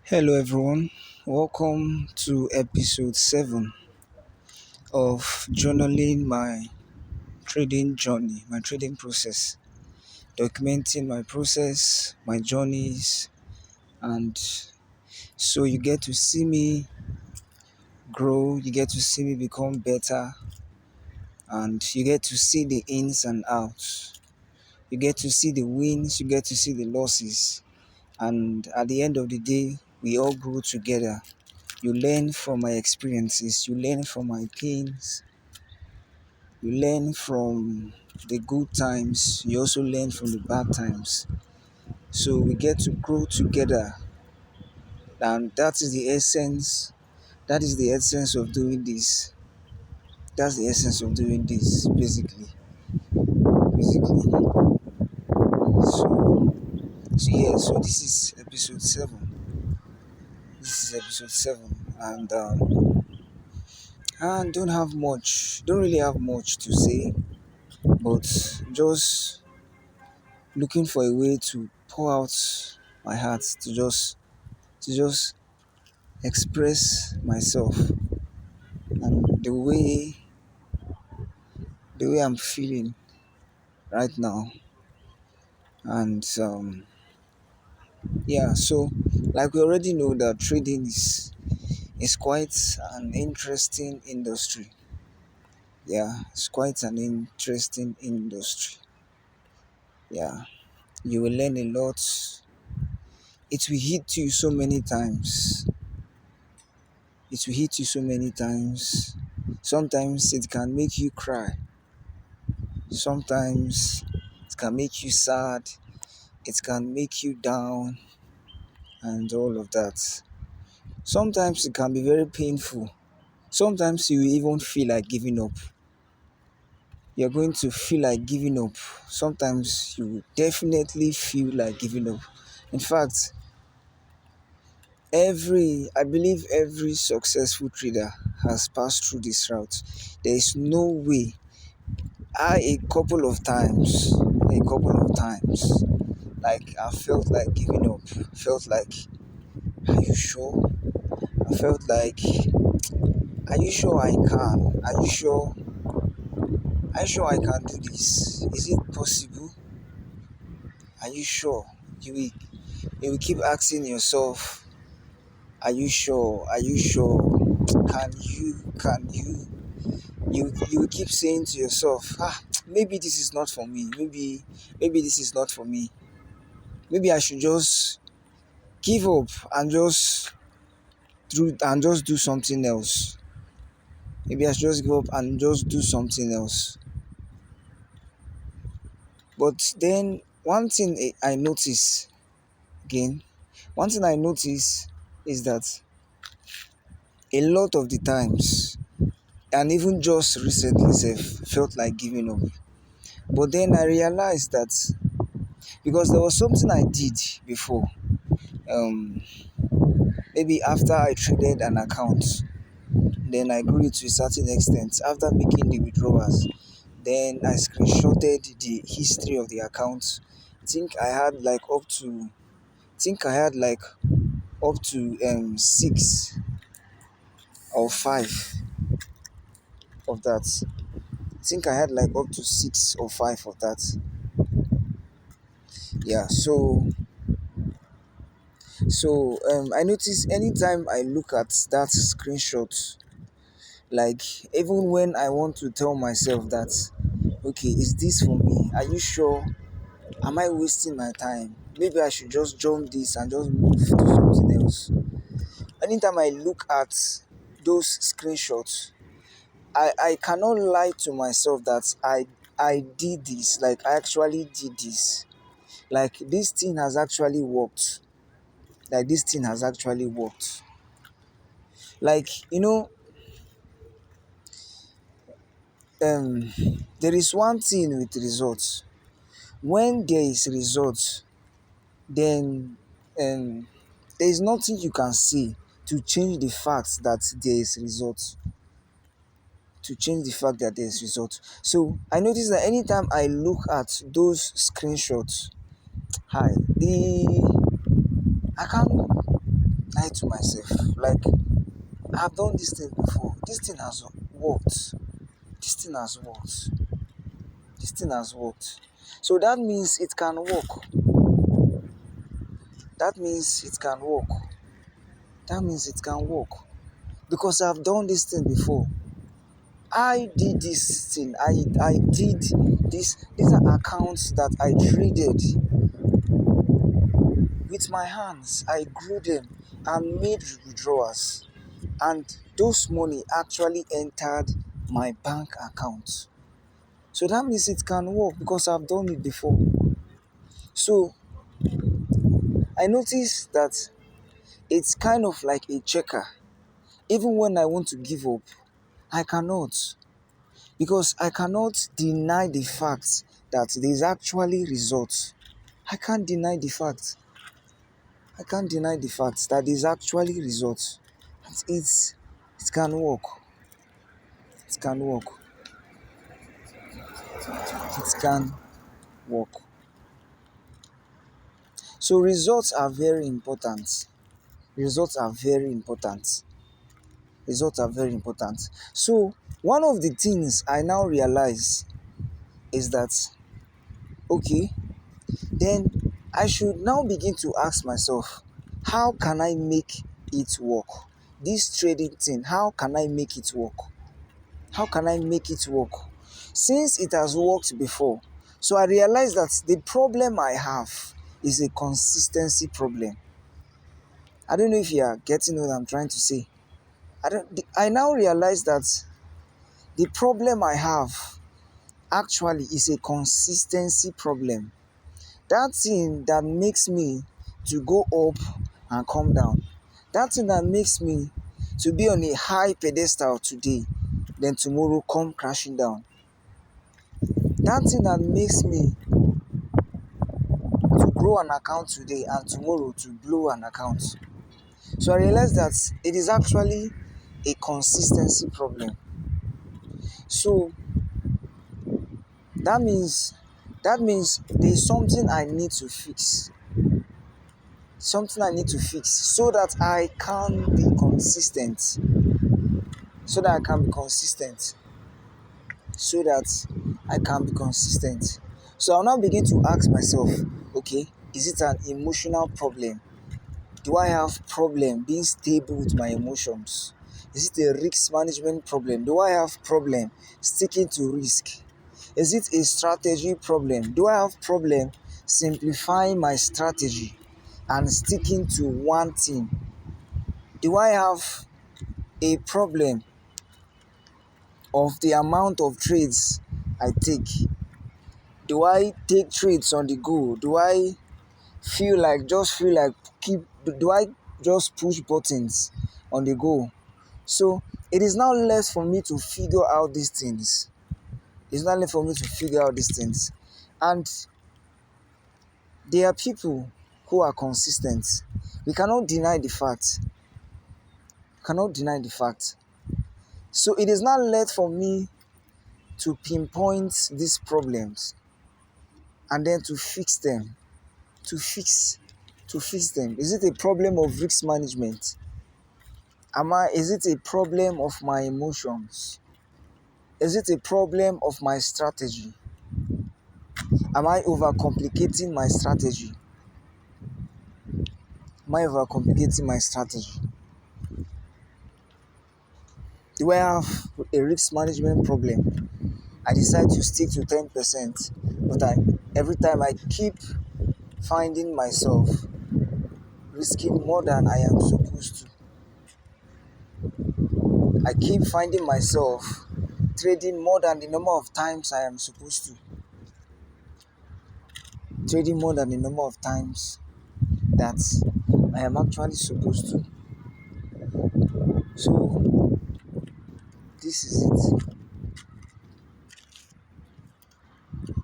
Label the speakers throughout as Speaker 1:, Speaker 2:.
Speaker 1: Hello, everyone. Welcome to episode 7 of journaling my trading journey, my trading process, documenting my process, my journeys, and so you get to see me grow, you get to see me become better, and you get to see the ins and outs. You get to see the wins, you get to see the losses, and at the end of the day, we all grow together. You learn from my experiences, you learn from my pains, you learn from the good times, you also learn from the bad times. So we get to grow together, and that is the essence. That is the essence of doing this. That's the essence of doing this, basically. Basically. So this is episode 7. This is episode 7, and I don't really have much to say, but just looking for a way to pour out my heart, to just express myself and the way I'm feeling right now. And yeah, so like we already know that trading is quite an interesting industry. Yeah, it's quite an interesting industry. Yeah, you will learn a lot. It will hit you so many times. It will hit you so many times. Sometimes it can make you cry. Sometimes it can make you sad. It can make you down and all of that. Sometimes it can be very painful. Sometimes you even feel like giving up. You're going to feel like giving up. Sometimes you definitely feel like giving up. In fact, I believe every successful trader has passed through this route. There is no way. A couple of times, like I felt like giving up. Felt like, are you sure? I felt like, are you sure I can? Are you sure I can do this? Is it possible? Are you sure? You will keep asking yourself, are you sure? Are you sure? Can you? You will keep saying to yourself, maybe this is not for me. Maybe this is not for me. Maybe I should just give up and just do something else. Maybe I should just give up and just do something else. But then I notice again, one thing I notice is that a lot of the times, and even just recently, self felt like giving up. But then I realized that because there was something I did before, um, maybe after I traded an account, then I grew it to a certain extent. After making the withdrawals, then I screenshotted the history of the account. I think I had like up to I think I had like up to 6 or 5 of that. I think I had like up to 6 or 5 of that. Yeah, so I notice anytime I look at that screenshot, like even when I want to tell myself that, okay, is this for me? Are you sure? Am I wasting my time? Maybe I should just jump this and just move to something else. Anytime I look at those screenshots, I cannot lie to myself that I did this, like I actually did this. Like this thing has actually worked. Like this thing has actually worked. Like, um there is one thing with results. When there is results, then there is nothing you can say to change the fact that there is results. To change the fact that there is results. So I notice that anytime I look at those screenshots, hi, the I can't lie to myself. Like, I've done this thing before. This thing has worked. This thing has worked. This thing has worked. So that means it can work. That means it can work. That means it can work. Because I've done this thing before. I did this thing. I did this. These are accounts that I traded with my hands. I grew them and made withdrawals. And those money actually entered my bank account. So that means it can work because I've done it before. So I noticed that it's kind of like a checker. Even when I want to give up, I cannot. Because I cannot deny the fact that there is actually results. I can't deny the fact. I can't deny the fact that there is actually results. It's it can work. It can work. It can work. So results are very important. Results are very important. Results are very important. So one of the things I now realize is that, okay, then I should now begin to ask myself, how can I make it work? This trading thing, how can I make it work? How can I make it work? Since it has worked before, so I realize that the problem I have is a consistency problem. I don't know if you are getting what I'm trying to say. I now realize that the problem I have actually is a consistency problem. That thing that makes me to go up and come down. That thing that makes me to be on a high pedestal today, then tomorrow come crashing down. That thing that makes me to grow an account today and tomorrow to blow an account. So I realized that it is actually a consistency problem. So that means there's something I need to fix. Something I need to fix so that I can be consistent. So that I can be consistent. So that I can be consistent. So I'll now begin to ask myself, okay, is it an emotional problem? Do I have problem being stable with my emotions? Is it a risk management problem? Do I have problem sticking to risk? Is it a strategy problem? Do I have problem simplifying my strategy and sticking to one thing? Do I have a problem of the amount of trades I take? Do I take trades on the go? Do I feel like keep do I just push buttons on the go? So it is now less for me to figure out these things. It's not left for me to figure out these things. And there are people who are consistent. We cannot deny the fact. Cannot deny the fact. So it is not left for me to pinpoint these problems and then to fix them. To fix to fix them. Is it a problem of risk management? Is it a problem of my emotions? Is it a problem of my strategy? Am I overcomplicating my strategy? Am I overcomplicating my strategy? Do I have a risk management problem? I decide to stick to 10%, but every time I keep finding myself risking more than I am supposed to. I keep finding myself trading more than the number of times I am supposed to. Trading more than the number of times that I am actually supposed to. So this is it.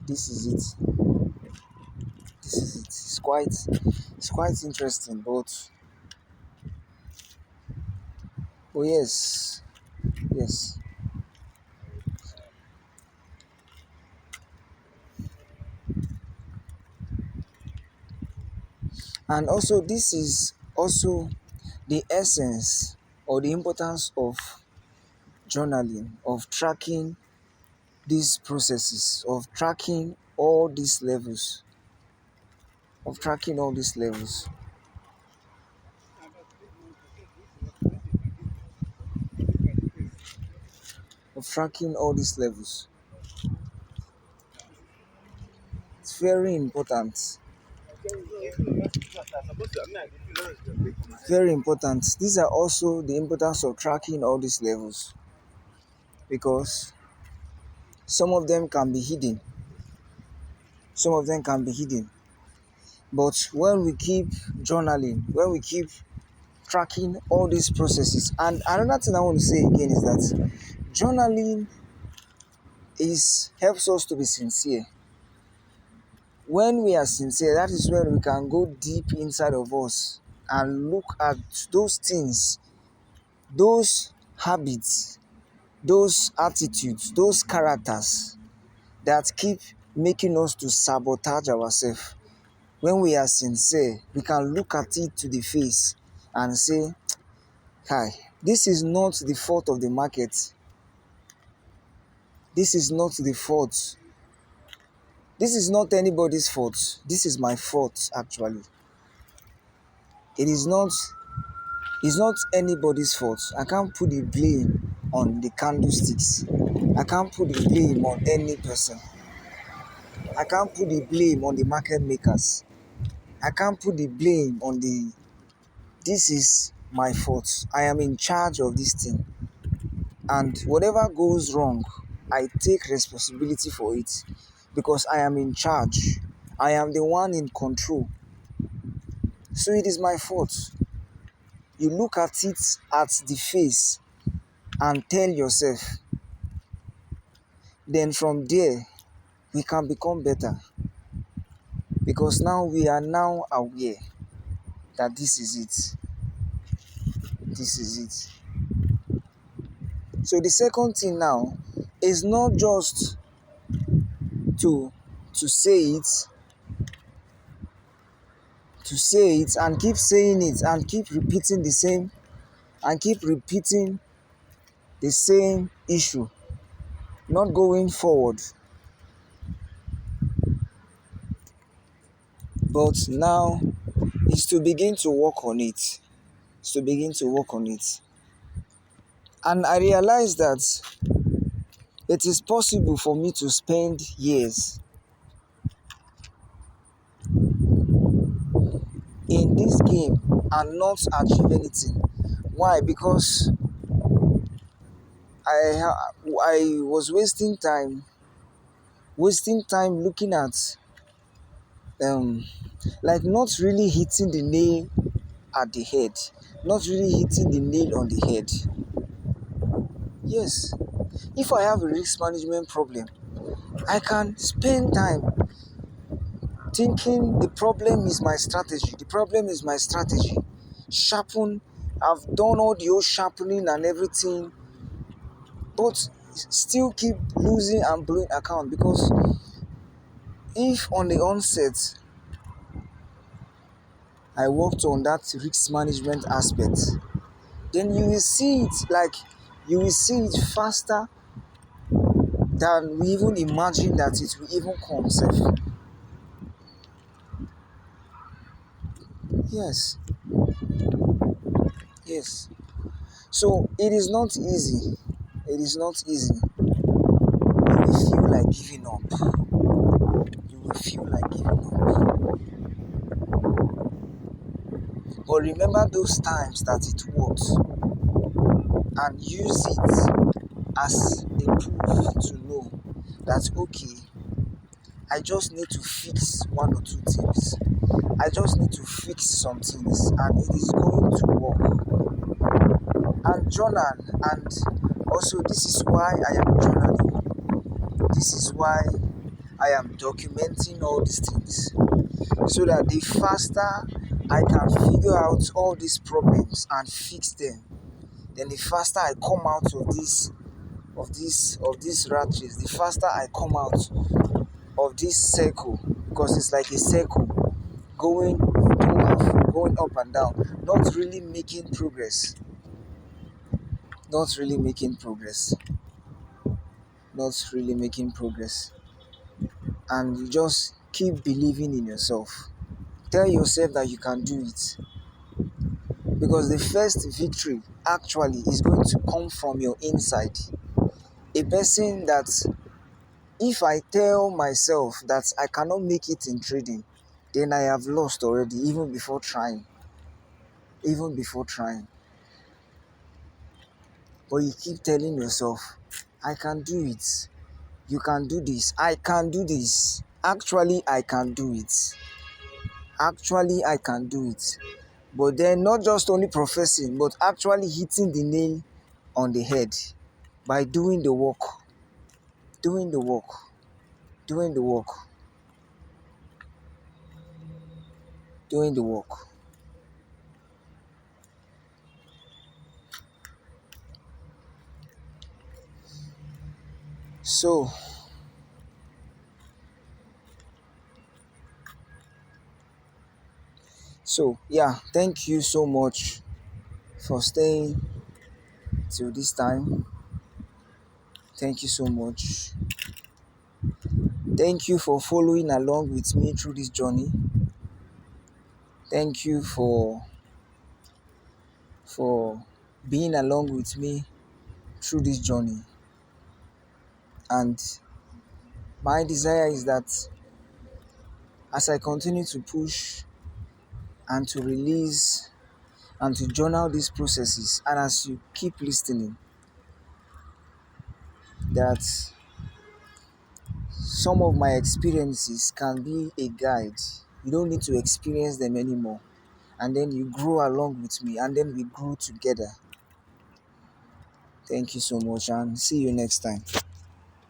Speaker 1: This is it. This is it. It's quite interesting, but yes, yes. And also this is also the essence or the importance of journaling, of tracking these processes, of tracking all these levels, of tracking all these levels, of tracking all these levels. It's very important. Very important. These are also the importance of tracking all these levels because some of them can be hidden. Some of them can be hidden. But when we keep journaling, when we keep tracking all these processes, and another thing I want to say again is that journaling is helps us to be sincere. When we are sincere, that is when we can go deep inside of us and look at those things, those habits, those attitudes, those characters that keep making us to sabotage ourselves. When we are sincere, we can look at it to the face and say, hi, this is not the fault of the market. This is not the fault. This is not anybody's fault. This is my fault, actually. It is not, it's not anybody's fault. I can't put the blame on the candlesticks. I can't put the blame on any person. I can't put the blame on the market makers. I can't put the blame on this is my fault. I am in charge of this thing. And whatever goes wrong, I take responsibility for it because I am in charge. I am the one in control. So it is my fault. You look at it at the face and tell yourself. Then from there, we can become better because now we are now aware that this is it. This is it. So the second thing now is not just to to say it, to say it and keep saying it and keep repeating the same issue, not going forward. But now is to begin to work on it. Is to begin to work on it. And I realized that it is possible for me to spend years in this game and not achieve anything. Why? Because I was wasting time looking at um like not really hitting the nail at the head, not really hitting the nail on the head. Yes, if I have a risk management problem, I can spend time thinking the problem is my strategy. The problem is my strategy. Sharpen. I've done all the old sharpening and everything, but still keep losing and blowing account because if on the onset I worked on that risk management aspect, then you will see it faster than we even imagine that it will even come safe. Yes, yes. So it is not easy. It is not easy. You will feel like giving up. You will feel like giving up. But remember those times that it worked and use it as a proof to know that okay, I just need to fix one or two things. I just need to fix some things and it is going to work. And journal, and also this is why I am journaling. This is why I am documenting all these things so that the faster I can figure out all these problems and fix them, then the faster I come out of this rat race, the faster I come out of this circle, because it's like a circle going going up and down, not really making progress, not really making progress, not really making progress. And you just keep believing in yourself. Tell yourself that you can do it, because the first victory actually is going to come from your inside. A person that, if I tell myself that I cannot make it in trading, then I have lost already, even before trying. Even before trying. But you keep telling yourself, I can do it. You can do this. I can do this. Actually, I can do it. Actually, I can do it. But then not just only professing, but actually hitting the nail on the head by doing the work. Doing the work. Doing the work. Doing the work. So, yeah, thank you so much for staying till this time. Thank you so much. Thank you for following along with me through this journey. Thank you for being along with me through this journey. And my desire is that as I continue to push and to release and to journal these processes, and as you keep listening, that some of my experiences can be a guide. You don't need to experience them anymore. And then you grow along with me, and then we grow together. Thank you so much, and see you next time.